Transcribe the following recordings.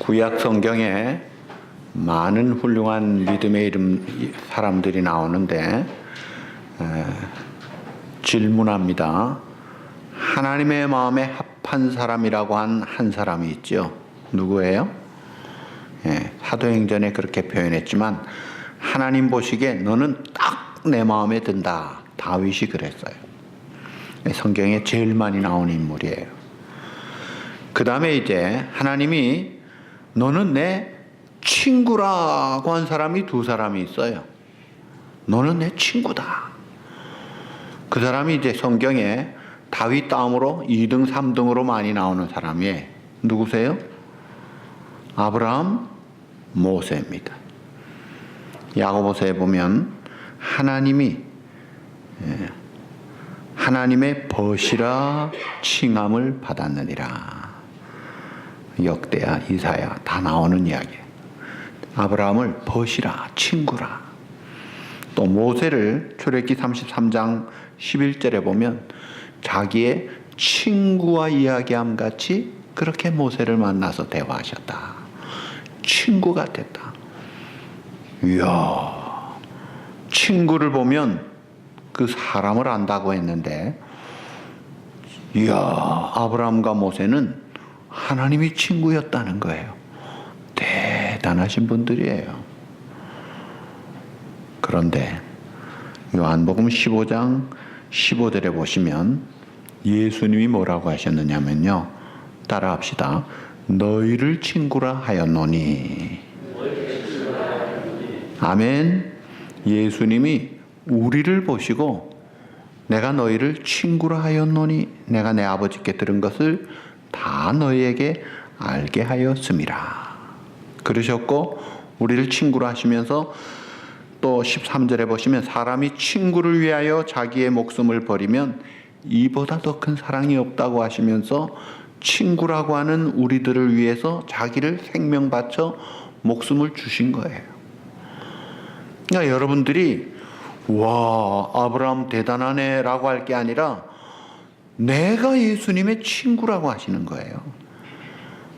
구약 성경에 많은 훌륭한 믿음의 사람들이 나오는데 질문합니다. 하나님의 마음에 합한 사람이라고 한 사람이 있죠. 누구예요? 사도행전에 그렇게 표현했지만 하나님 보시기에 너는 딱 내 마음에 든다. 다윗이 그랬어요. 성경에 제일 많이 나오는 인물이에요. 그 다음에 이제 하나님이 너는 내 친구라고 한 사람이 두 사람이 있어요. 너는 내 친구다. 그 사람이 이제 성경에 다윗 다음으로 2등, 3등으로 많이 나오는 사람이 누구세요? 아브라함, 모세입니다. 야고보서에 보면 하나님의 벗이라 칭함을 받았느니라. 역대야, 이사야 다 나오는 이야기예요. 아브라함을 벗이라, 친구라. 또 모세를 출애굽기 33장 11절에 보면 자기의 친구와 이야기함 같이 그렇게 모세를 만나서 대화하셨다. 친구가 됐다. 이야, 친구를 보면 그 사람을 안다고 했는데, 이야, 아브라함과 모세는 하나님이 친구였다는 거예요. 대단하신 분들이에요. 그런데 요한복음 15장 15절에 보시면 예수님이 뭐라고 하셨느냐면요. 따라합시다. 너희를 친구라 하였노니. 아멘. 예수님이 우리를 보시고 내가 너희를 친구라 하였노니 내가 내 아버지께 들은 것을 다 너희에게 알게 하였음이라. 그러셨고 우리를 친구로 하시면서 또 13절에 보시면 사람이 친구를 위하여 자기의 목숨을 버리면 이보다 더 큰 사랑이 없다고 하시면서 친구라고 하는 우리들을 위해서 자기를 생명 바쳐 목숨을 주신 거예요. 그러니까 여러분들이 와, 아브라함 대단하네 라고 할 게 아니라 내가 예수님의 친구라고 하시는 거예요.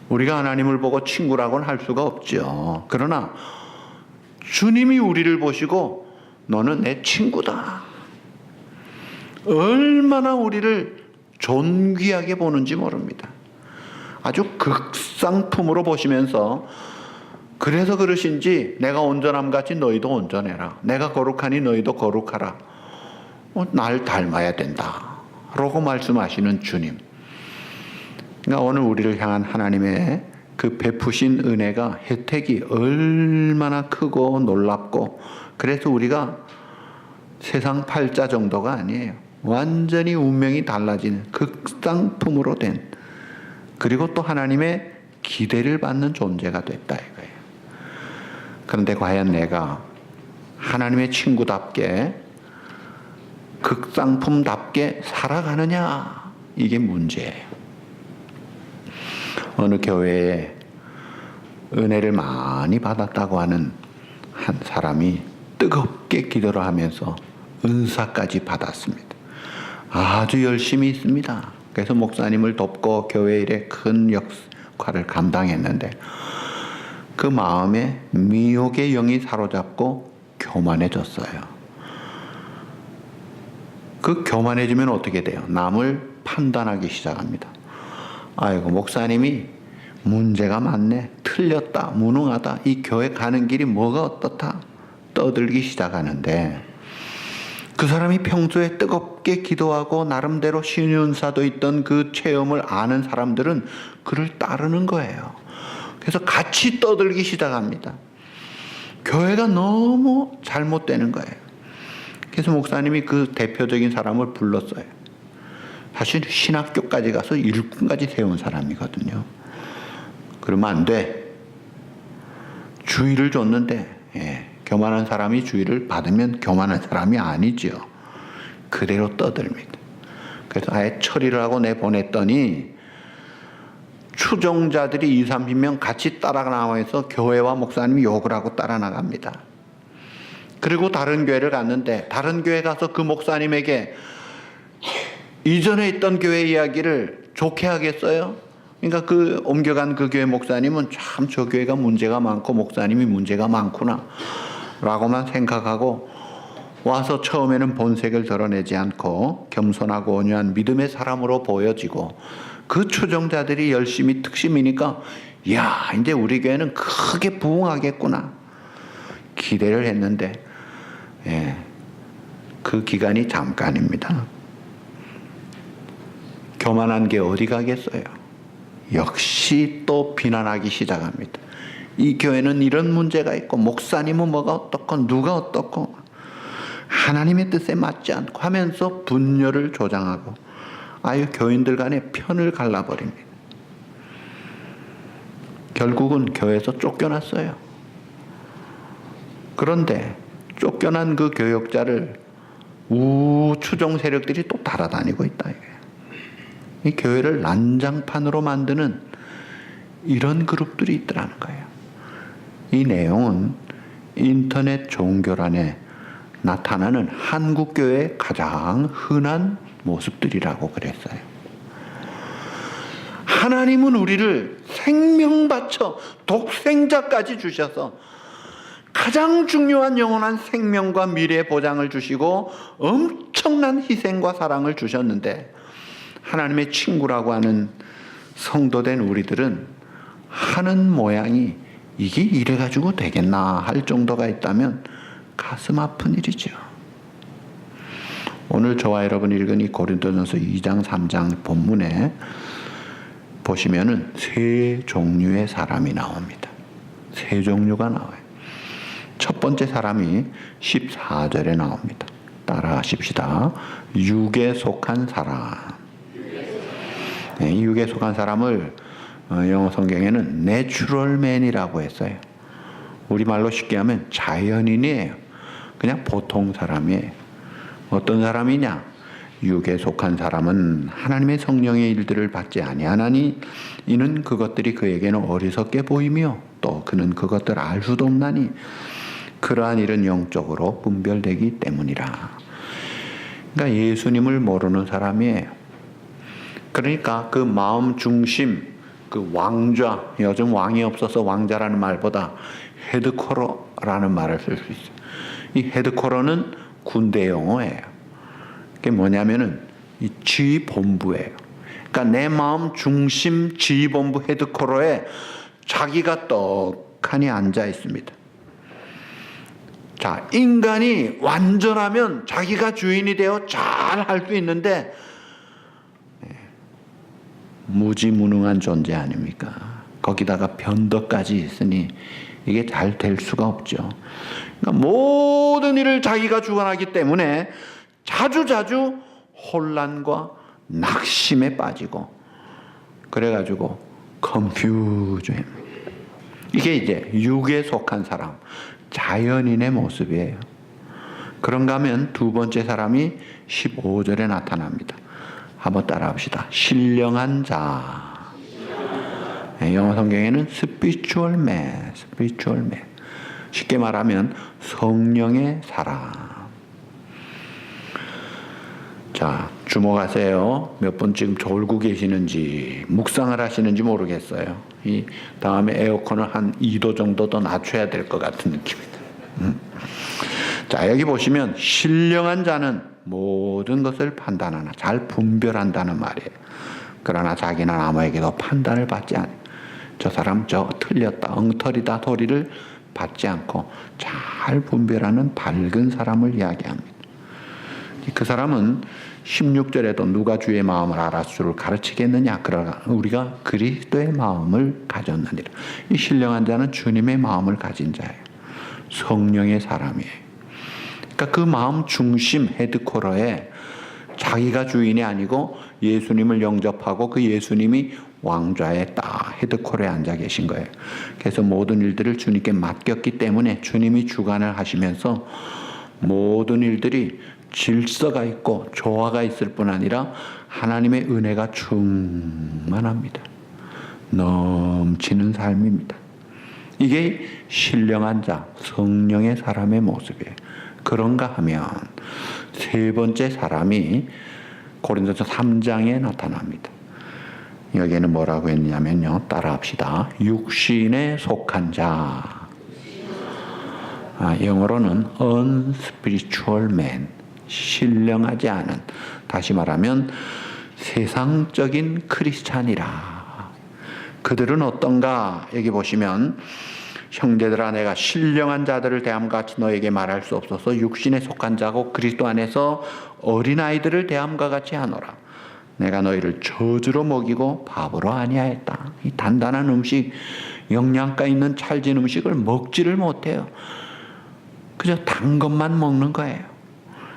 우리가 하나님을 보고 친구라고는 할 수가 없죠. 그러나 주님이 우리를 보시고 너는 내 친구다. 얼마나 우리를 존귀하게 보는지 모릅니다. 아주 극상품으로 보시면서 그래서 그러신지 내가 온전함 같이 너희도 온전해라. 내가 거룩하니 너희도 거룩하라. 날 닮아야 된다. 라고 말씀하시는 주님. 그러니까 오늘 우리를 향한 하나님의 그 베푸신 은혜가 혜택이 얼마나 크고 놀랍고 그래서 우리가 세상 팔자 정도가 아니에요. 완전히 운명이 달라지는 극상품으로 된 그리고 또 하나님의 기대를 받는 존재가 됐다 이거예요. 그런데 과연 내가 하나님의 친구답게 극상품답게 살아가느냐 이게 문제예요. 어느 교회에 은혜를 많이 받았다고 하는 한 사람이 뜨겁게 기도를 하면서 은사까지 받았습니다. 아주 열심히 있습니다. 그래서 목사님을 돕고 교회 일에 큰 역할을 감당했는데 그 마음에 미혹의 영이 사로잡고 교만해졌어요. 그 교만해지면 어떻게 돼요? 남을 판단하기 시작합니다. 아이고, 목사님이 문제가 많네. 틀렸다. 무능하다. 이 교회 가는 길이 뭐가 어떻다. 떠들기 시작하는데 그 사람이 평소에 뜨겁게 기도하고 나름대로 신윤사도 있던 그 체험을 아는 사람들은 그를 따르는 거예요. 그래서 같이 떠들기 시작합니다. 교회가 너무 잘못되는 거예요. 그래서 목사님이 그 대표적인 사람을 불렀어요. 사실 신학교까지 가서 일꾼까지 세운 사람이거든요. 그러면 안 돼. 주의를 줬는데 교만한 사람이 주의를 받으면 교만한 사람이 아니죠. 그대로 떠듭니다. 그래서 아예 처리를 하고 내보냈더니 추종자들이 20-30명 같이 따라 나와서 교회와 목사님이 욕을 하고 따라 나갑니다. 그리고 다른 교회를 갔는데 다른 교회 가서 그 목사님에게 이전에 있던 교회 이야기를 좋게 하겠어요? 그러니까 그 옮겨간 그 교회 목사님은 참 저 교회가 문제가 많고 목사님이 문제가 많구나 라고만 생각하고 와서 처음에는 본색을 드러내지 않고 겸손하고 온유한 믿음의 사람으로 보여지고 그 추종자들이 열심히 특심이니까 야 이제 우리 교회는 크게 부흥하겠구나 기대를 했는데 그 기간이 잠깐입니다. 교만한 게 어디 가겠어요. 역시 또 비난하기 시작합니다. 이 교회는 이런 문제가 있고 목사님은 뭐가 어떻고 누가 어떻고 하나님의 뜻에 맞지 않고 하면서 분열을 조장하고 아유 교인들 간에 편을 갈라버립니다. 결국은 교회에서 쫓겨났어요. 그런데 쫓겨난 그 교역자를 우추종 세력들이 또 따라다니고 있다. 이 교회를 난장판으로 만드는 이런 그룹들이 있더라는 거예요. 이 내용은 인터넷 종교란에 나타나는 한국교회의 가장 흔한 모습들이라고 그랬어요. 하나님은 우리를 생명 바쳐 독생자까지 주셔서 가장 중요한 영원한 생명과 미래의 보장을 주시고 엄청난 희생과 사랑을 주셨는데 하나님의 친구라고 하는 성도된 우리들은 하는 모양이 이게 이래가지고 되겠나 할 정도가 있다면 가슴 아픈 일이죠. 오늘 저와 여러분이 읽은 이 고린도전서 2장 3장 본문에 보시면은 세 종류의 사람이 나옵니다. 세 종류가 나와요. 첫 번째 사람이 14절에 나옵니다. 따라 하십시다. 육에 속한 사람. 네, 육에 속한 사람을 영어 성경에는 내추럴맨이라고 했어요. 우리말로 쉽게 하면 자연인이에요. 그냥 보통 사람이에요. 어떤 사람이냐? 육에 속한 사람은 하나님의 성령의 일들을 받지 아니하나니 이는 그것들이 그에게는 어리석게 보이며 또 그는 그것들을 알 수도 없나니 그러한 일은 영적으로 분별되기 때문이라. 그러니까 예수님을 모르는 사람이에요. 그러니까 그 마음 중심, 그 왕좌, 요즘 왕이 없어서 왕자라는 말보다 헤드쿼터라는 말을 쓸 수 있어요. 이 헤드쿼터는 군대 용어예요. 그게 뭐냐면은 이 지휘본부예요. 그러니까 내 마음 중심 지휘본부 헤드쿼터에 자기가 떡하니 앉아 있습니다. 자, 인간이 완전하면 자기가 주인이 되어 잘 할 수 있는데 무지무능한 존재 아닙니까? 거기다가 변덕까지 있으니 이게 잘 될 수가 없죠. 그러니까 모든 일을 자기가 주관하기 때문에 자주자주 혼란과 낙심에 빠지고 그래가지고 컨퓨전. 이게 이제 육에 속한 사람, 자연인의 모습이에요. 그런가 하면 두 번째 사람이 15절에 나타납니다. 한번 따라합시다. 신령한 자. 영어 성경에는 spiritual man. 쉽게 말하면 성령의 사람. 자, 주목하세요. 몇 분 지금 졸고 계시는지 묵상을 하시는지 모르겠어요. 이 다음에 에어컨을 한 2도 정도 더 낮춰야 될 것 같은 느낌입니다. 자, 여기 보시면 신령한 자는 모든 것을 판단하나 잘 분별한다는 말이에요. 그러나 자기는 아무에게도 판단을 받지 않아요. 저 사람 저 틀렸다, 엉터리다 소리를 받지 않고 잘 분별하는 밝은 사람을 이야기합니다. 그 사람은 16절에도 누가 주의 마음을 알았수를 가르치겠느냐? 그러나 우리가 그리스도의 마음을 가졌느니라. 이 신령한 자는 주님의 마음을 가진 자예요. 성령의 사람이에요. 그러니까 그 마음 중심 헤드쿼터에 자기가 주인이 아니고 예수님을 영접하고 그 예수님이 왕좌에 딱 헤드쿼터에 앉아 계신 거예요. 그래서 모든 일들을 주님께 맡겼기 때문에 주님이 주관을 하시면서 모든 일들이 질서가 있고 조화가 있을 뿐 아니라 하나님의 은혜가 충만합니다. 넘치는 삶입니다. 이게 신령한 자, 성령의 사람의 모습이에요. 그런가 하면 세 번째 사람이 고린도서 3장에 나타납니다. 여기에는 뭐라고 했냐면요. 따라합시다. 육신에 속한 자. 영어로는 unspiritual man. 신령하지 않은. 다시 말하면 세상적인 크리스찬이라. 그들은 어떤가? 여기 보시면 형제들아 내가 신령한 자들을 대함과 같이 너에게 말할 수 없어서 육신에 속한 자고 그리스도 안에서 어린아이들을 대함과 같이 하노라. 내가 너희를 저주로 먹이고 밥으로 아니하였다. 이 단단한 음식, 영양가 있는 찰진 음식을 먹지를 못해요. 그저 단 것만 먹는 거예요.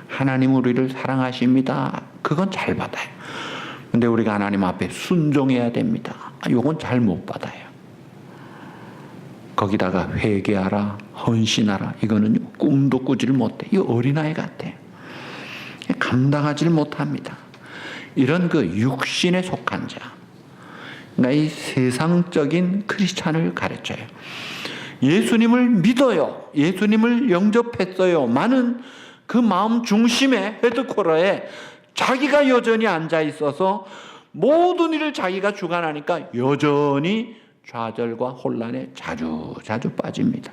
하나님 우리를 사랑하십니다. 그건 잘 받아요. 근데 우리가 하나님 앞에 순종해야 됩니다. 요건 잘 못 받아요. 거기다가 회개하라, 헌신하라. 이거는 꿈도 꾸지를 못해. 이 어린아이 같아요. 감당하지를 못합니다. 이런 그 육신에 속한 자. 그러니까 이 세상적인 크리스찬을 가르쳐요. 예수님을 믿어요. 예수님을 영접했어요. 많은 그 마음 중심에 헤드코러에 자기가 여전히 앉아 있어서 모든 일을 자기가 주관하니까 여전히 좌절과 혼란에 자주 빠집니다.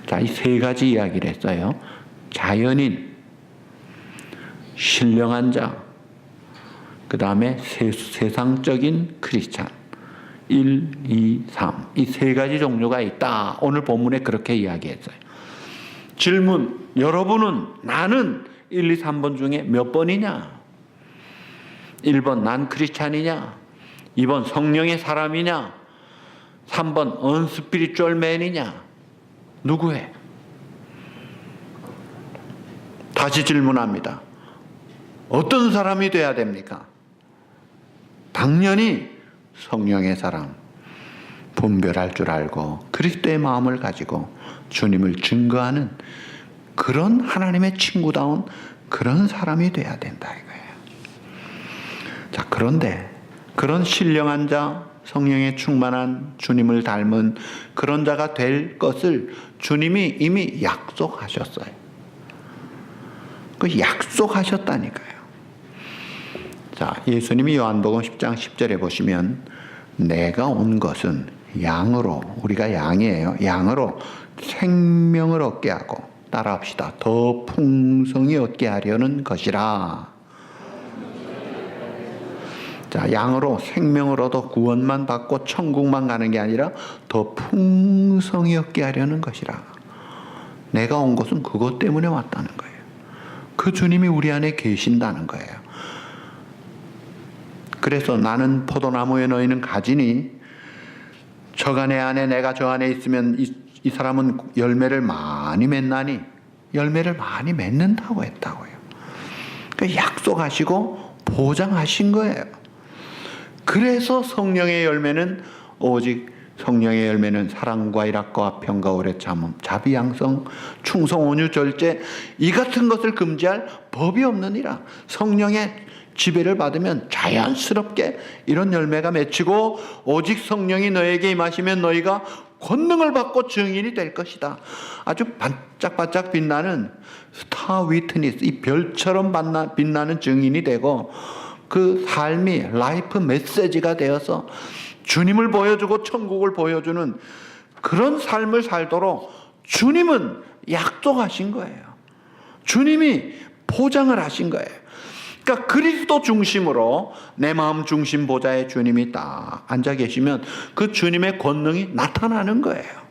자, 이 세 가지 이야기를 했어요. 자연인, 신령한 자, 그 다음에 세상적인 크리스찬. 1, 2, 3. 이 세 가지 종류가 있다. 오늘 본문에 그렇게 이야기했어요. 질문, 여러분은 나는 1, 2, 3번 중에 몇 번이냐? 1번 난 크리스찬이냐? 2번 성령의 사람이냐? 3번 언스피리추얼 맨이냐? 누구해? 다시 질문합니다. 어떤 사람이 돼야 됩니까? 당연히 성령의 사람, 분별할 줄 알고 그리스도의 마음을 가지고 주님을 증거하는 그런 하나님의 친구다운 그런 사람이 돼야 된다 이거예요. 자, 그런데 그런 신령한 자, 성령에 충만한 주님을 닮은 그런 자가 될 것을 주님이 이미 약속하셨어요. 그 약속하셨다니까요. 자, 예수님이 요한복음 10장 10절에 보시면 내가 온 것은 양으로, 우리가 양이에요. 양으로 생명을 얻게 하고, 따라합시다. 더 풍성히 얻게 하려는 것이라. 자, 양으로 생명을 얻어 구원만 받고 천국만 가는 게 아니라 더 풍성히 얻게 하려는 것이라. 내가 온 것은 그것 때문에 왔다는 거예요. 그 주님이 우리 안에 계신다는 거예요. 그래서 나는 포도나무에 너희는 가지니 저가 내 안에 내가 저 안에 있으면 이 사람은 열매를 많이 맺나니 열매를 많이 맺는다고 했다고요. 그러니까 약속하시고 보장하신 거예요. 그래서 성령의 열매는 오직 성령의 열매는 사랑과 일학과 평과 오래 참음, 자비, 양성, 충성, 온유, 절제 이 같은 것을 금지할 법이 없느니라. 성령의 지배를 받으면 자연스럽게 이런 열매가 맺히고 오직 성령이 너에게 임하시면 너희가 권능을 받고 증인이 될 것이다. 아주 반짝반짝 빛나는 스타 위트니스, 이 별처럼 빛나는 증인이 되고 그 삶이 라이프 메시지가 되어서 주님을 보여주고 천국을 보여주는 그런 삶을 살도록 주님은 약속하신 거예요. 주님이 보장을 하신 거예요. 그러니까 그리스도 중심으로 내 마음 중심 보좌에 주님이 딱 앉아 계시면 그 주님의 권능이 나타나는 거예요.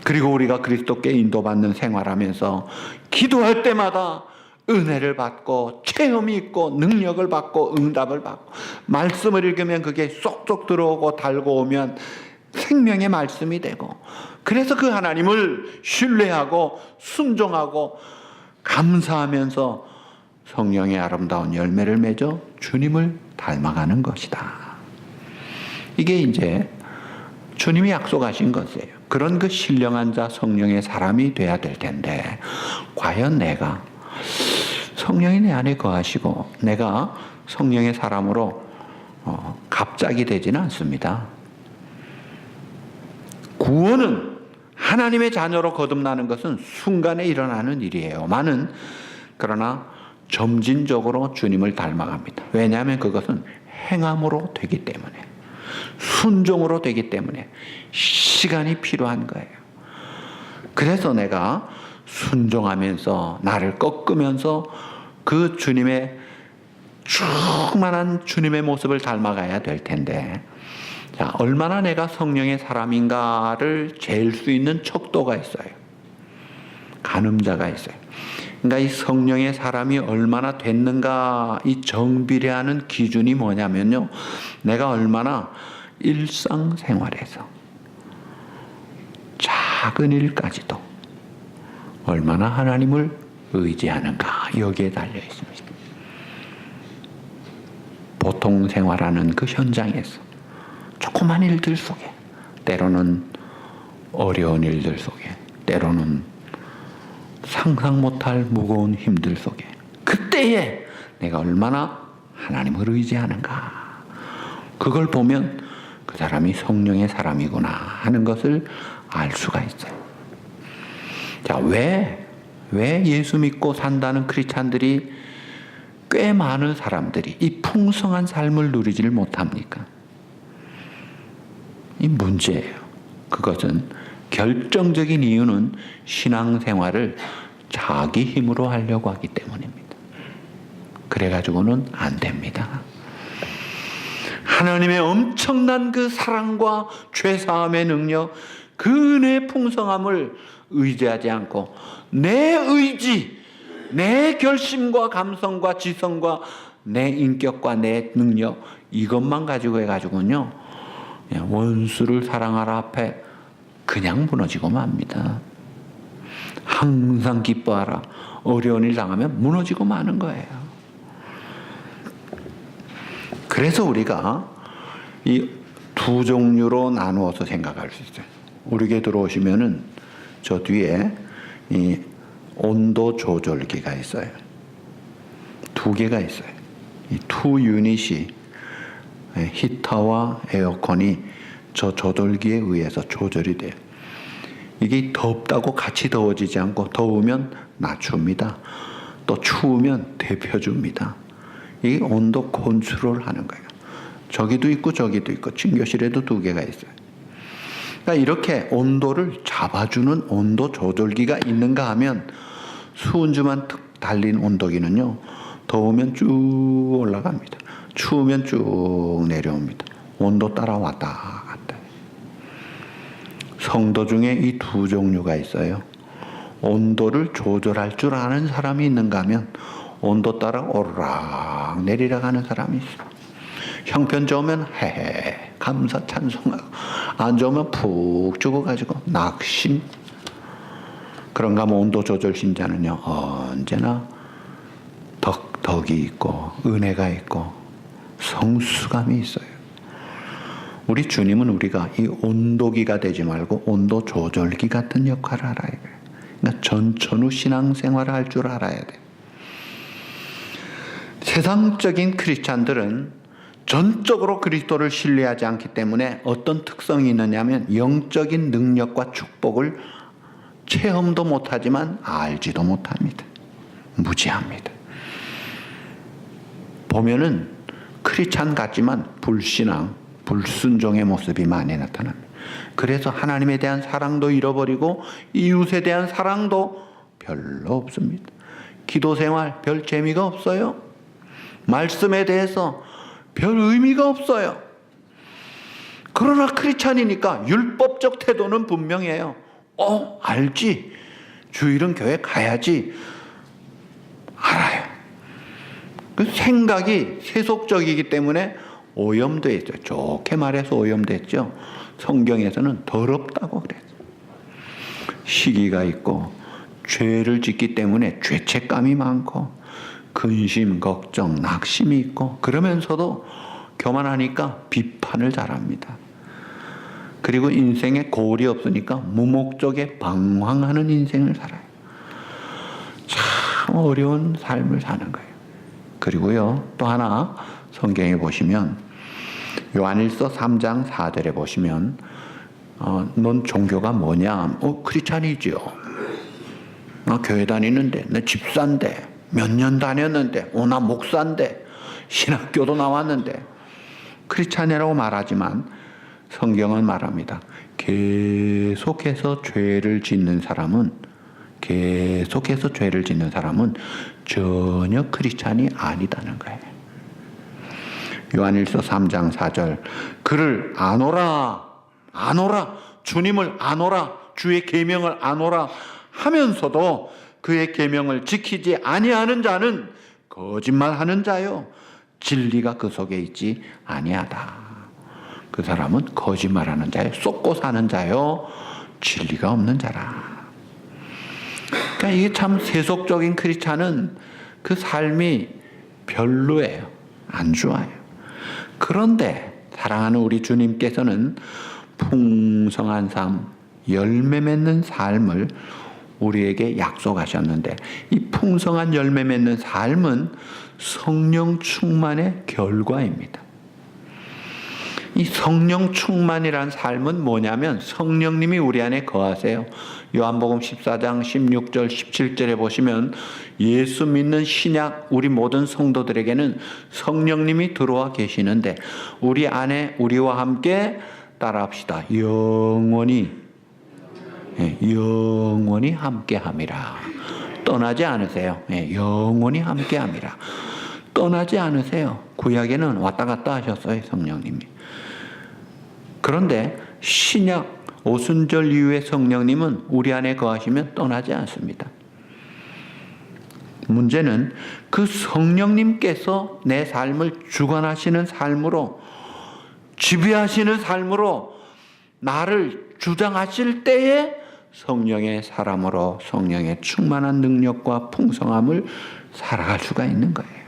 그리고 우리가 그리스도께 인도받는 생활하면서 기도할 때마다 은혜를 받고 체험이 있고 능력을 받고 응답을 받고 말씀을 읽으면 그게 쏙쏙 들어오고 달고 오면 생명의 말씀이 되고 그래서 그 하나님을 신뢰하고 순종하고 감사하면서 성령의 아름다운 열매를 맺어 주님을 닮아가는 것이다. 이게 이제 주님이 약속하신 것이에요. 그런 그 신령한 자 성령의 사람이 돼야 될 텐데 과연 내가 성령이 내 안에 거하시고 내가 성령의 사람으로 갑자기 되지는 않습니다. 구원은 하나님의 자녀로 거듭나는 것은 순간에 일어나는 일이에요. 그러나 점진적으로 주님을 닮아갑니다. 왜냐하면 그것은 행함으로 되기 때문에, 순종으로 되기 때문에 시간이 필요한 거예요. 그래서 내가 순종하면서 나를 꺾으면서 그 주님의 충만한 주님의 모습을 닮아가야 될 텐데, 자, 얼마나 내가 성령의 사람인가를 잴 수 있는 척도가 있어요. 가늠자가 있어요. 그러니까 이 성령의 사람이 얼마나 됐는가, 이 정비례하는 기준이 뭐냐면요, 내가 얼마나 일상생활에서 작은 일까지도 얼마나 하나님을 의지하는가, 여기에 달려 있습니다. 보통 생활하는 그 현장에서 조그만 일들 속에, 때로는 어려운 일들 속에, 때로는 상상 못할 무거운 힘들 속에, 그때에 내가 얼마나 하나님을 의지하는가, 그걸 보면 그 사람이 성령의 사람이구나 하는 것을 알 수가 있어요. 자, 왜 예수 믿고 산다는 크리스찬들이, 꽤 많은 사람들이 이 풍성한 삶을 누리지를 못합니까? 이 문제예요. 그것은 결정적인 이유는 신앙생활을 자기 힘으로 하려고 하기 때문입니다. 그래가지고는 안 됩니다. 하나님의 엄청난 그 사랑과 죄사함의 능력, 그 은혜의 풍성함을 의지하지 않고 내 의지, 내 결심과 감성과 지성과 내 인격과 내 능력, 이것만 가지고 해가지고는요, 원수를 사랑하라 앞에 그냥 무너지고 맙니다. 항상 기뻐하라, 어려운 일 당하면 무너지고 마는 거예요. 그래서 우리가 이 두 종류로 나누어서 생각할 수 있어요. 우리 교회 들어오시면은 저 뒤에 이 온도 조절기가 있어요. 두 개가 있어요. 이 투 유닛이, 히터와 에어컨이 저 조절기에 의해서 조절이 돼요. 이게 덥다고 같이 더워지지 않고, 더우면 낮춥니다. 또 추우면 데펴줍니다. 이게 온도 컨트롤 하는 거예요. 저기도 있고 저기도 있고, 친교실에도 두 개가 있어요. 그러니까 이렇게 온도를 잡아주는 온도 조절기가 있는가 하면, 수은주만 달린 온도기는요, 더우면 쭉 올라갑니다. 추우면 쭉 내려옵니다. 온도 따라 왔다 갔다. 성도 중에 이 두 종류가 있어요. 온도를 조절할 줄 아는 사람이 있는가 하면, 온도 따라 오르락 내리락 하는 사람이 있어요. 형편 좋으면 헤헤 감사 찬송하고, 안 좋으면 푹 죽어가지고 낙심. 그런가 하면 온도 조절 신자는요, 언제나 덕이 있고 은혜가 있고 성수감이 있어요. 우리 주님은 우리가 이 온도기가 되지 말고 온도 조절기 같은 역할을 알아야 돼요. 그러니까 전천후 신앙생활을 할 줄 알아야 돼요. 세상적인 크리스찬들은 전적으로 그리스도를 신뢰하지 않기 때문에 어떤 특성이 있느냐면, 영적인 능력과 축복을 체험도 못하지만 알지도 못합니다. 무지합니다. 보면은 크리스찬 같지만 불신앙, 불순종의 모습이 많이 나타납니다. 그래서 하나님에 대한 사랑도 잃어버리고 이웃에 대한 사랑도 별로 없습니다. 기도 생활 별 재미가 없어요. 말씀에 대해서 별 의미가 없어요. 그러나 크리스찬이니까 율법적 태도는 분명해요. 알지. 주일은 교회 가야지. 알아요. 그 생각이 세속적이기 때문에 오염되어 있어요. 좋게 말해서 오염됐죠. 성경에서는 더럽다고 그랬어요. 시기가 있고 죄를 짓기 때문에 죄책감이 많고 근심, 걱정, 낙심이 있고, 그러면서도 교만하니까 비판을 잘합니다. 그리고 인생에 고울이 없으니까 무목적에 방황하는 인생을 살아요. 참 어려운 삶을 사는 거예요. 그리고요, 또 하나 성경에 보시면, 요한일서 3장 4절에 보시면, 넌 종교가 뭐냐? 크리스찬이지요. 나 교회 다니는데, 내 집사인데. 몇 년 다녔는데, 나 목사인데, 신학교도 나왔는데, 크리스찬이라고 말하지만 성경은 말합니다. 계속해서 죄를 짓는 사람은 전혀 크리스찬이 아니다는 거예요. 요한일서 3장 4절, 그를 아노라, 주님을 아노라, 주의 계명을 아노라 하면서도 그의 계명을 지키지 아니하는 자는 거짓말하는 자요, 진리가 그 속에 있지 아니하다. 그 사람은 거짓말하는 자요, 쏟고 사는 자요, 진리가 없는 자라. 그러니까 이게 참 세속적인 크리스찬은 그 삶이 별로예요. 안 좋아요. 그런데 사랑하는 우리 주님께서는 풍성한 삶, 열매 맺는 삶을 우리에게 약속하셨는데, 이 풍성한 열매 맺는 삶은 성령 충만의 결과입니다. 이 성령 충만이란 삶은 뭐냐면 성령님이 우리 안에 거하세요. 요한복음 14장 16절 17절에 보시면 예수 믿는 신약 우리 모든 성도들에게는 성령님이 들어와 계시는데, 우리 안에 우리와 함께 따라합시다. 영원히 함께함이라. 떠나지 않으세요. 영원히 함께함이라. 떠나지 않으세요. 구약에는 왔다 갔다 하셨어요, 성령님이. 그런데 신약 오순절 이후의 성령님은 우리 안에 거하시면 떠나지 않습니다. 문제는 그 성령님께서 내 삶을 주관하시는 삶으로, 지배하시는 삶으로 나를 주장하실 때에 성령의 사람으로 성령의 충만한 능력과 풍성함을 살아갈 수가 있는 거예요.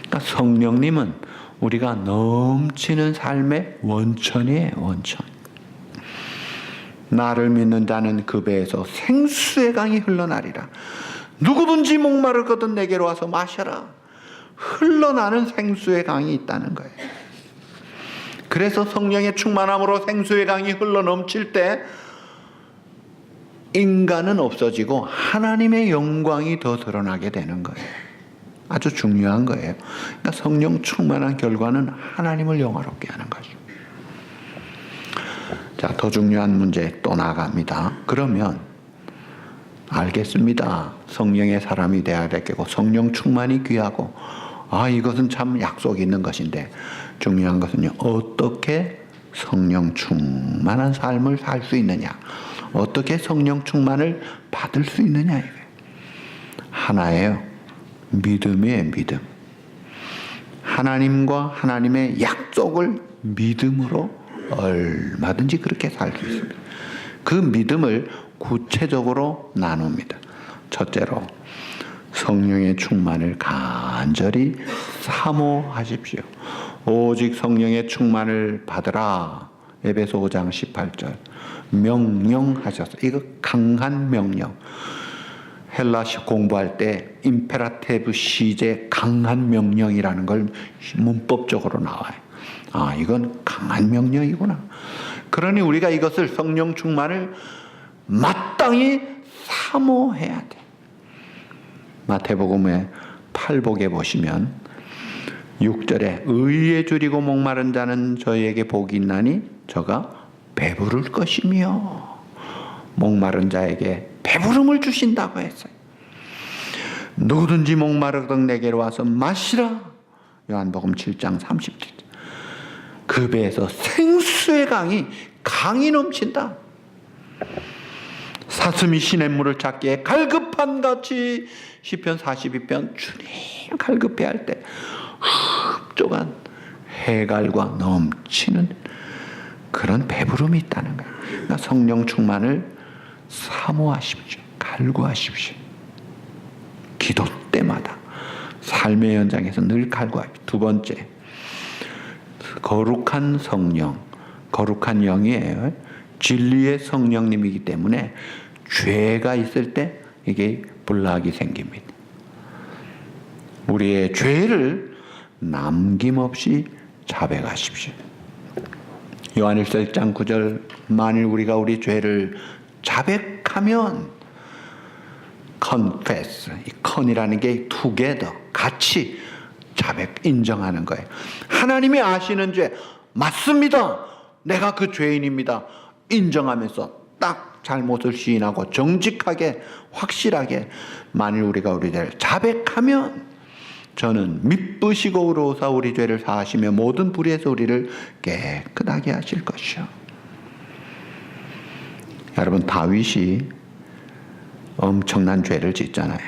그러니까 성령님은 우리가 넘치는 삶의 원천이에요, 원천. 나를 믿는 자는 그 배에서 생수의 강이 흘러나리라. 누구든지 목마르거든 내게로 와서 마셔라. 흘러나는 생수의 강이 있다는 거예요. 그래서 성령의 충만함으로 생수의 강이 흘러 넘칠 때 인간은 없어지고 하나님의 영광이 더 드러나게 되는 거예요. 아주 중요한 거예요. 그러니까 성령 충만한 결과는 하나님을 영화롭게 하는 거죠. 자, 더 중요한 문제 또 나갑니다. 그러면 알겠습니다. 성령의 사람이 되어야 되겠고 성령 충만이 귀하고, 이것은 참 약속이 있는 것인데, 중요한 것은요, 어떻게 성령 충만한 삶을 살 수 있느냐, 어떻게 성령 충만을 받을 수 있느냐. 이게 하나예요. 믿음이에요. 믿음. 하나님과 하나님의 약속을 믿음으로 얼마든지 그렇게 살 수 있습니다. 그 믿음을 구체적으로 나눕니다. 첫째로 성령의 충만을 간절히 사모하십시오. 오직 성령의 충만을 받으라. 에베소 5장 18절 명령하셨어요. 이거 강한 명령. 헬라식 공부할 때 임페라티브 시제 강한 명령이라는 걸 문법적으로 나와요. 이건 강한 명령이구나. 그러니 우리가 이것을 성령 충만을 마땅히 사모해야 돼. 마태복음의 8복에 보시면 6절에 의에 줄이고 목마른 자는 저희에게 복이 있나니 저가 배부를 것이며, 목마른 자에게 배부름을 주신다고 했어요. 누구든지 목마르거든 내게로 와서 마시라. 요한복음 7장 30절. 그 배에서 생수의 강이 넘친다. 사슴이 시냇물을 찾기에 갈급한 같이 시편 42편 주님 갈급해 할 때 흡족한 해갈과 넘치는 그런 배부름이 있다는 거예요. 그러니까 성령 충만을 사모하십시오. 갈구하십시오. 기도 때마다 삶의 현장에서 늘 갈구하십시오. 두 번째, 거룩한 성령, 거룩한 영이에요. 진리의 성령님이기 때문에 죄가 있을 때 이게 불락이 생깁니다. 우리의 죄를 남김없이 자백하십시오. 요한일서 1장 9절 만일 우리가 우리 죄를 자백하면 confess, 이 con이라는 게 together, 같이 자백 인정하는 거예요. 하나님이 아시는 죄 맞습니다. 내가 그 죄인입니다. 인정하면서 딱 잘못을 시인하고 정직하게 확실하게 만일 우리가 우리 죄를 자백하면 저는 미쁘시고 의로우사 우리 죄를 사하시며 모든 불의에서 우리를 깨끗하게 하실 것이요. 여러분, 다윗이 엄청난 죄를 짓잖아요.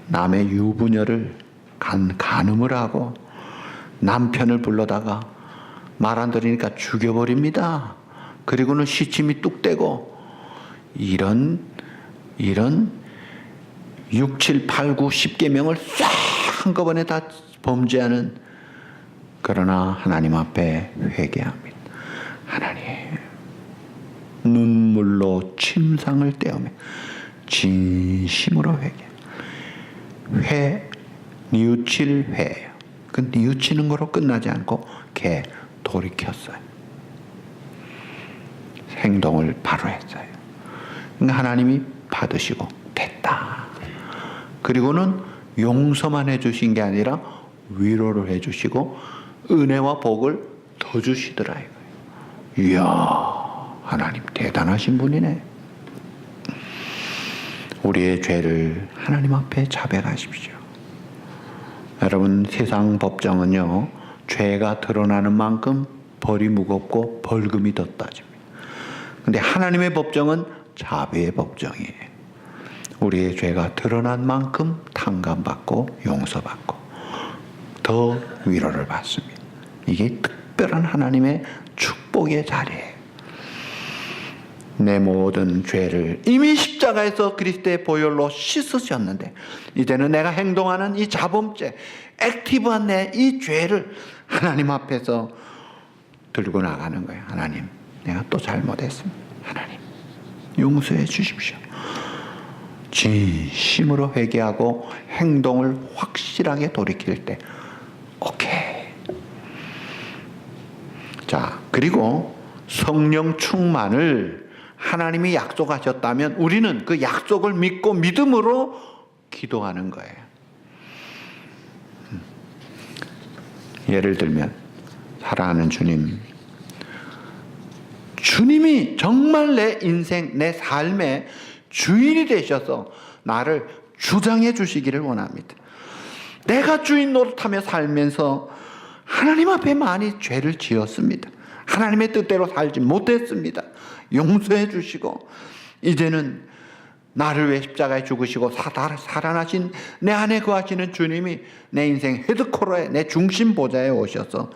남의 유부녀를 간음을 하고 남편을 불러다가 말 안 들으니까 죽여버립니다. 그리고는 시침이 뚝 떼고 이런 6, 7, 8, 9, 10계명을 싹 한꺼번에 다 범죄하는, 그러나 하나님 앞에 회개합니다. 하나님, 눈물로 침상을 떼우며 진심으로 뉘우칠 회예요. 그 뉘우치는 거로 끝나지 않고 돌이켰어요. 행동을 바로 했어요. 그러니까 하나님이 받으시고 됐다. 그리고는 용서만 해주신 게 아니라 위로를 해주시고 은혜와 복을 더 주시더라 이거예요. 이야, 하나님 대단하신 분이네. 우리의 죄를 하나님 앞에 자백하십시오. 여러분, 세상 법정은요, 죄가 드러나는 만큼 벌이 무겁고 벌금이 더 따집니다. 근데 하나님의 법정은 자비의 법정이에요. 우리의 죄가 드러난 만큼 탕감받고 용서받고 더 위로를 받습니다. 이게 특별한 하나님의 축복의 자리예요. 내 모든 죄를 이미 십자가에서 그리스도의 보혈로 씻으셨는데 이제는 내가 행동하는 이 자범죄, 액티브한 내 이 죄를 하나님 앞에서 들고 나가는 거예요. 하나님, 내가 또 잘못했습니다. 하나님, 용서해 주십시오. 진심으로 회개하고 행동을 확실하게 돌이킬 때 오케이. 자, 그리고 성령 충만을 하나님이 약속하셨다면 우리는 그 약속을 믿고 믿음으로 기도하는 거예요. 예를 들면 사랑하는 주님, 주님이 정말 내 인생, 내 삶의 주인이 되셔서 나를 주장해 주시기를 원합니다. 내가 주인 노릇하며 살면서 하나님 앞에 많이 죄를 지었습니다. 하나님의 뜻대로 살지 못했습니다. 용서해 주시고 이제는 나를 위해 십자가에 죽으시고 살아나신 내 안에 거하시는 주님이 내 인생 헤드코러에, 내 중심 보좌에 오셔서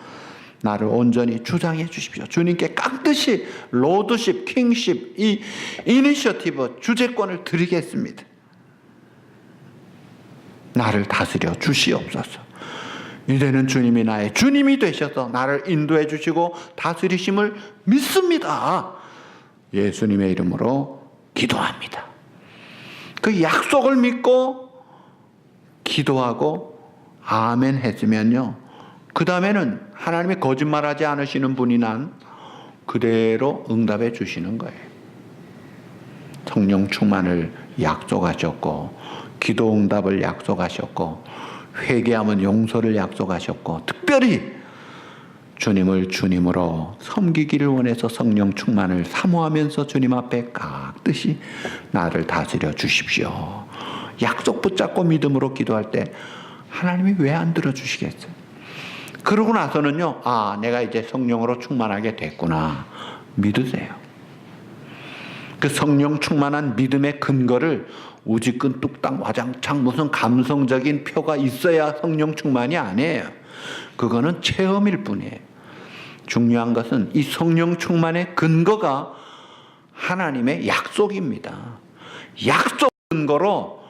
나를 온전히 주장해 주십시오. 주님께 깍듯이 로드십, 킹십, 이 이니셔티브, 주재권을 드리겠습니다. 나를 다스려 주시옵소서. 이제는 주님이 나의 주님이 되셔서 나를 인도해 주시고 다스리심을 믿습니다. 예수님의 이름으로 기도합니다. 그 약속을 믿고 기도하고 아멘 했으면요, 그 다음에는 하나님이 거짓말하지 않으시는 분이 난 그대로 응답해 주시는 거예요. 성령 충만을 약속하셨고 기도 응답을 약속하셨고 회개하면 용서를 약속하셨고 특별히 주님을 주님으로 섬기기를 원해서 성령 충만을 사모하면서 주님 앞에 깍듯이 나를 다스려 주십시오. 약속 붙잡고 믿음으로 기도할 때 하나님이 왜 안 들어주시겠어요? 그러고 나서는요, 아, 내가 이제 성령으로 충만하게 됐구나 믿으세요. 그 성령 충만한 믿음의 근거를 우지끈 뚝딱 와장창 무슨 감성적인 표가 있어야 성령 충만이 아니에요. 그거는 체험일 뿐이에요. 중요한 것은 이 성령 충만의 근거가 하나님의 약속입니다. 약속 근거로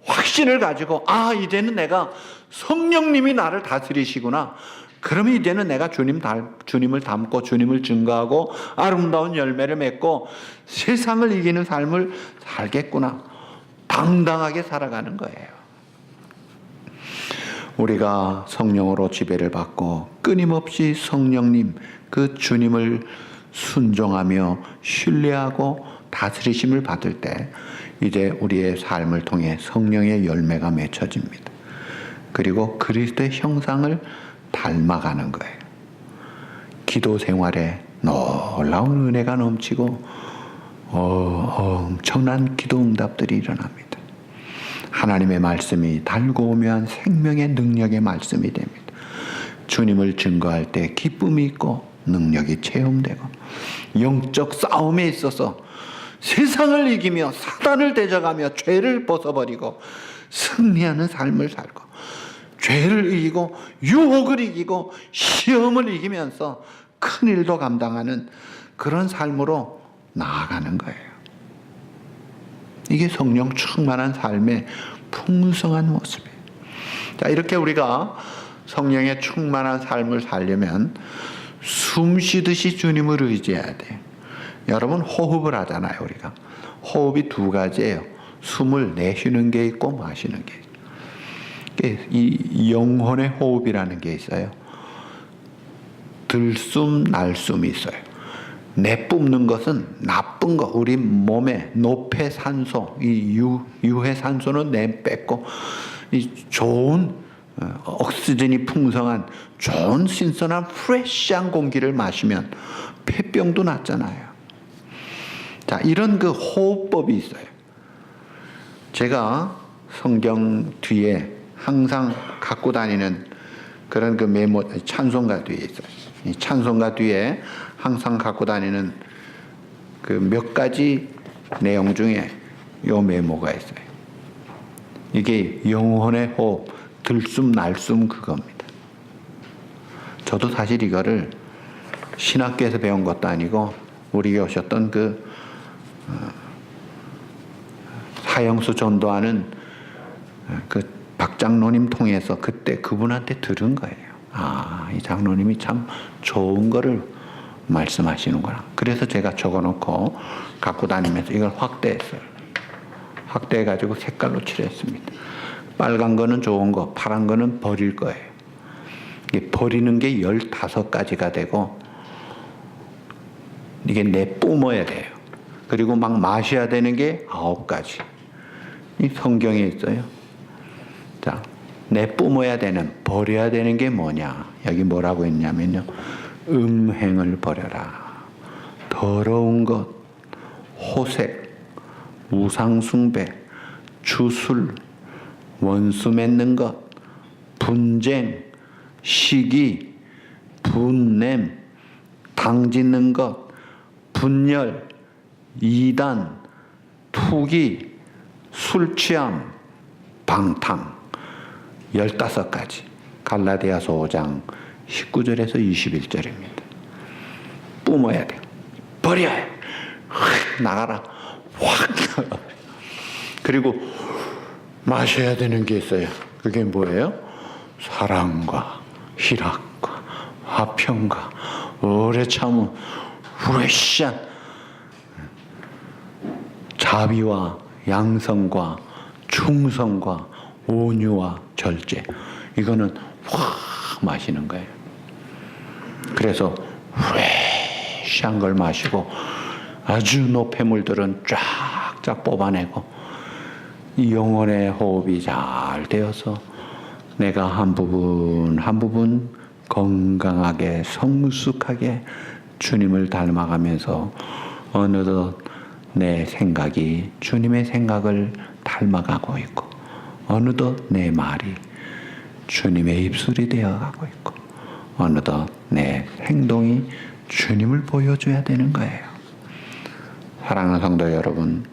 확신을 가지고 아, 이제는 내가 성령님이 나를 다스리시구나. 그러면 이제는 내가 주님을 닮고 주님을 증거하고 아름다운 열매를 맺고 세상을 이기는 삶을 살겠구나. 당당하게 살아가는 거예요. 우리가 성령으로 지배를 받고 끊임없이 성령님, 그 주님을 순종하며 신뢰하고 다스리심을 받을 때 이제 우리의 삶을 통해 성령의 열매가 맺혀집니다. 그리고 그리스도의 형상을 닮아가는 거예요. 기도 생활에 놀라운 은혜가 넘치고 엄청난 기도 응답들이 일어납니다. 하나님의 말씀이 달고오묘한 생명의 능력의 말씀이 됩니다. 주님을 증거할 때 기쁨이 있고 능력이 체험되고 영적 싸움에 있어서 세상을 이기며 사단을 대적하며 죄를 벗어버리고 승리하는 삶을 살고 죄를 이기고 유혹을 이기고 시험을 이기면서 큰 일도 감당하는 그런 삶으로 나아가는 거예요. 이게 성령 충만한 삶의 풍성한 모습이에요. 자, 이렇게 우리가 성령의 충만한 삶을 살려면 숨 쉬듯이 주님을 의지해야 돼요. 여러분, 호흡을 하잖아요. 우리가 호흡이 두 가지예요. 숨을 내쉬는 게 있고 마시는 게 있어요. 이 영혼의 호흡이라는 게 있어요. 들숨 날숨이 있어요. 내뿜는 것은 나쁜 거, 우리 몸에 노폐 산소, 이 유해 산소는 내뺏고 이 좋은 옥시전이 풍성한 좋은 신선한 프레시한 공기를 마시면 폐병도 낫잖아요. 자, 이런 그 호흡법이 있어요. 제가 성경 뒤에 항상 갖고 다니는 그런 그 메모, 찬송가 뒤에 있어요. 이 찬송가 뒤에 항상 갖고 다니는 그 몇 가지 내용 중에 요 메모가 있어요. 이게 영혼의 호흡, 들숨 날숨 그겁니다. 저도 사실 이거를 신학교에서 배운 것도 아니고 우리 교회 오셨던 그 사형수 전도하는 그 박 장로님 통해서 그때 그분한테 들은 거예요. 아, 이 장로님이 참 좋은 거를 말씀하시는구나. 그래서 제가 적어놓고 갖고 다니면서 이걸 확대했어요. 확대해가지고 색깔로 칠했습니다. 빨간 거는 좋은 거, 파란 거는 버릴 거예요. 이게 버리는 게 15가지가 되고 이게 내뿜어야 돼요. 그리고 막 마셔야 되는 게 9가지. 이 성경에 있어요. 자, 내뿜어야 되는, 버려야 되는 게 뭐냐? 여기 뭐라고 했냐면요. 음행을 버려라. 더러운 것, 호색, 우상숭배, 주술, 원수 맺는 것, 분쟁, 시기, 분냄, 당짓는 것, 분열, 이단, 투기, 술취함, 방탕. 15가지. 갈라디아서 5장 19절에서 21절입니다. 뿜어야 돼요. 버려야 해. 나가라. 확. 그리고 마셔야 되는 게 있어요. 그게 뭐예요? 사랑과 희락과 화평과 오래 참음, 후레시한 자비와 양성과 충성과 온유와 절제. 이거는 확 마시는 거예요. 그래서 후레시한 걸 마시고 아주 노폐물들은 쫙쫙 뽑아내고 이 영혼의 호흡이 잘 되어서 내가 한 부분 한 부분 건강하게 성숙하게 주님을 닮아가면서 어느덧 내 생각이 주님의 생각을 닮아가고 있고 어느덧 내 말이 주님의 입술이 되어가고 있고 어느덧 내 행동이 주님을 보여줘야 되는 거예요. 사랑하는 성도 여러분,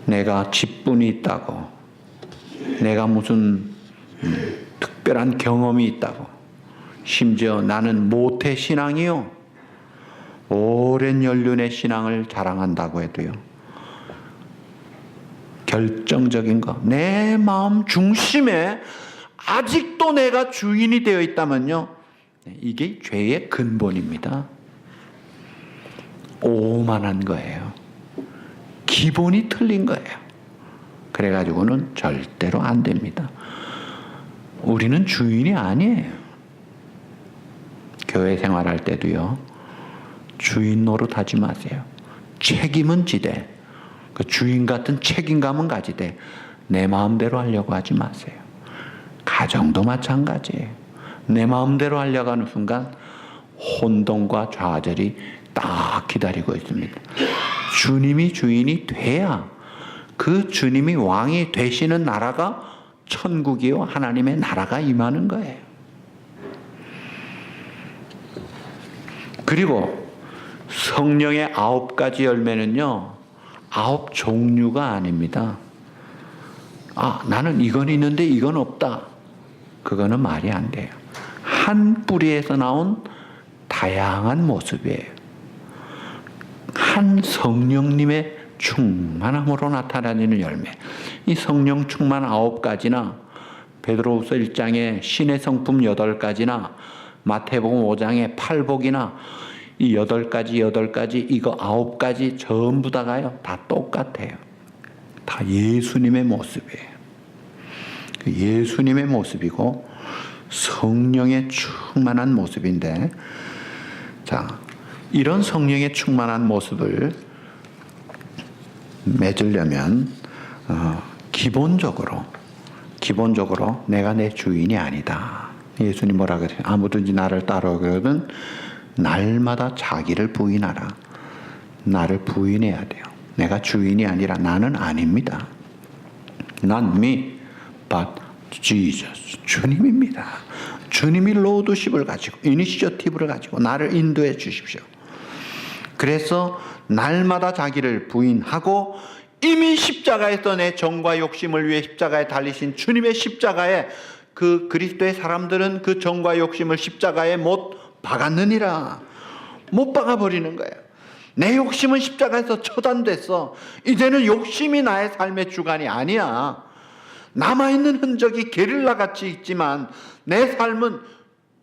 내가 직분이 있다고, 내가 무슨 특별한 경험이 있다고, 심지어 나는 모태 신앙이요, 오랜 연륜의 신앙을 자랑한다고 해도요, 결정적인 거, 내 마음 중심에 아직도 내가 주인이 되어 있다면요, 이게 죄의 근본입니다. 오만한 거예요. 기본이 틀린 거예요. 그래가지고는 절대로 안 됩니다. 우리는 주인이 아니에요. 교회 생활할 때도요, 주인 노릇하지 마세요. 책임은 지되 그 주인 같은 책임감은 가지되 내 마음대로 하려고 하지 마세요. 가정도 마찬가지예요. 내 마음대로 하려고 하는 순간 혼돈과 좌절이 딱 기다리고 있습니다. 주님이 주인이 돼야 그 주님이 왕이 되시는 나라가 천국이요 하나님의 나라가 임하는 거예요. 그리고 성령의 9가지 열매는요 9 종류가 아닙니다. 나는 이건 있는데 이건 없다. 그거는 말이 안 돼요. 한 뿌리에서 나온 다양한 모습이에요. 한 성령님의 충만함으로 나타나는 열매. 이 성령 충만 9가지나 베드로후서 1장의 신의 성품 8가지나 마태복음 5장의 팔복이나 이 8가지 이거 9가지 전부 다가요. 다 똑같아요. 다 예수님의 모습이에요. 예수님의 모습이고 성령의 충만한 모습인데, 자, 이런 성령의 충만한 모습을 맺으려면 기본적으로 내가 내 주인이 아니다. 예수님 뭐라 그래요? 아무든지 나를 따라오거든 날마다 자기를 부인하라. 나를 부인해야 돼요. 내가 주인이 아니라 나는 아닙니다. Not me, but Jesus. 주님입니다. 주님이 로드십을 가지고 이니셔티브를 가지고 나를 인도해 주십시오. 그래서 날마다 자기를 부인하고 이미 십자가에서 내 정과 욕심을 위해 십자가에 달리신 주님의 십자가에 그 그리스도의 사람들은 그 정과 욕심을 십자가에 못 박았느니라. 못 박아버리는 거예요. 내 욕심은 십자가에서 처단됐어. 이제는 욕심이 나의 삶의 주관이 아니야. 남아있는 흔적이 게릴라같이 있지만 내 삶은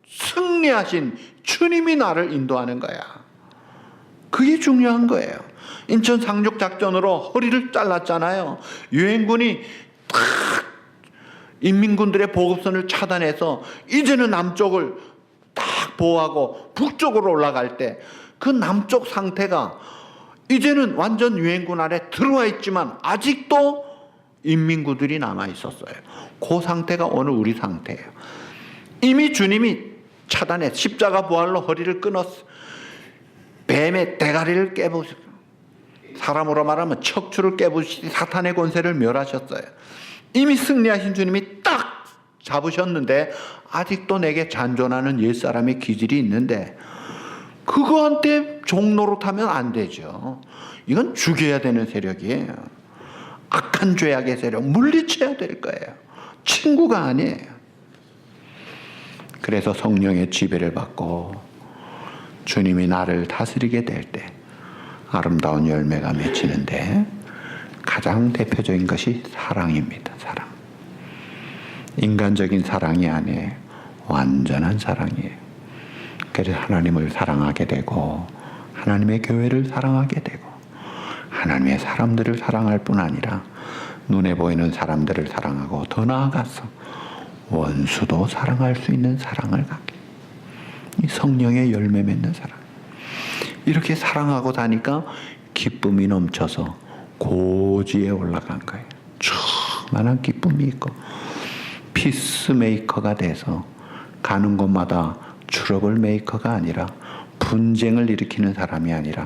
승리하신 주님이 나를 인도하는 거야. 그게 중요한 거예요. 인천 상륙작전으로 허리를 잘랐잖아요. 유엔군이 탁 인민군들의 보급선을 차단해서 이제는 남쪽을 딱 보호하고 북쪽으로 올라갈 때 그 남쪽 상태가 이제는 완전 유엔군 아래 들어와 있지만 아직도 인민군들이 남아 있었어요. 그 상태가 오늘 우리 상태예요. 이미 주님이 차단해 십자가 부활로 허리를 끊었어. 뱀의 대가리를 깨부시고 사람으로 말하면 척추를 깨부시고 사탄의 권세를 멸하셨어요. 이미 승리하신 주님이 딱 잡으셨는데 아직도 내게 잔존하는 옛사람의 기질이 있는데 그거한테 종노릇하면 안 되죠. 이건 죽여야 되는 세력이에요. 악한 죄악의 세력 물리쳐야 될 거예요. 친구가 아니에요. 그래서 성령의 지배를 받고 주님이 나를 다스리게 될 때 아름다운 열매가 맺히는데 가장 대표적인 것이 사랑입니다. 사랑. 인간적인 사랑이 아니에요. 완전한 사랑이에요. 그래서 하나님을 사랑하게 되고 하나님의 교회를 사랑하게 되고 하나님의 사람들을 사랑할 뿐 아니라 눈에 보이는 사람들을 사랑하고 더 나아가서 원수도 사랑할 수 있는 사랑을 갖게. 이 성령의 열매 맺는 사랑. 이렇게 사랑하고 다니까 기쁨이 넘쳐서 고지에 올라간 거예요. 충만한 기쁨이 있고 피스메이커가 돼서 가는 곳마다 트러블 메이커가 아니라 분쟁을 일으키는 사람이 아니라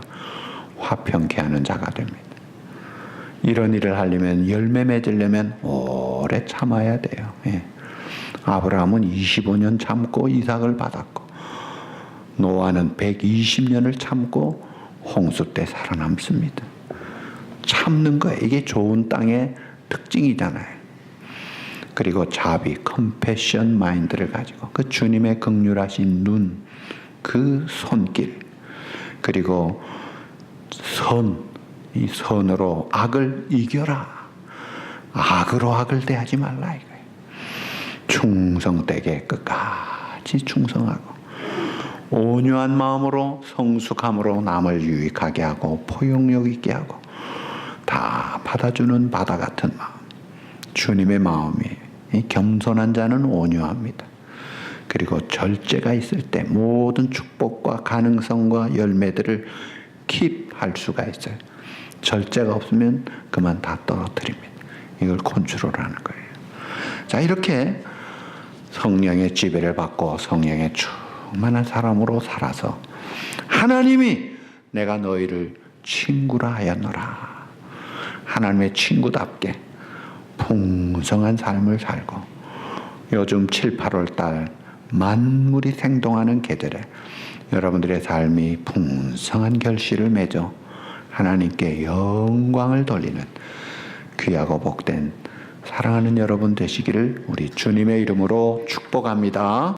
화평케 하는 자가 됩니다. 이런 일을 하려면 열매 맺으려면 오래 참아야 돼요. 예. 아브라함은 25년 참고 이삭을 받았고 노아는 120년을 참고 홍수 때 살아남습니다. 참는 거예요. 이게 좋은 땅의 특징이잖아요. 그리고 자비, 컴패션 마인드를 가지고 그 주님의 긍휼하신 눈, 그 손길, 그리고 이 선으로 악을 이겨라. 악으로 악을 대하지 말라 이거예요. 충성되게 끝까지 충성하고 온유한 마음으로 성숙함으로 남을 유익하게 하고 포용력 있게 하고 다 받아주는 바다 같은 마음. 주님의 마음이 겸손한 자는 온유합니다. 그리고 절제가 있을 때 모든 축복과 가능성과 열매들을 킵할 수가 있어요. 절제가 없으면 그만 다 떨어뜨립니다. 이걸 컨트롤하는 거예요. 자, 이렇게 성령의 지배를 받고 성령의 충만한 사람으로 살아서 하나님이 내가 너희를 친구라 하였노라. 하나님의 친구답게 풍성한 삶을 살고 요즘 7, 8월 달 만물이 생동하는 계절에 여러분들의 삶이 풍성한 결실을 맺어 하나님께 영광을 돌리는 귀하고 복된 사랑하는 여러분 되시기를 우리 주님의 이름으로 축복합니다.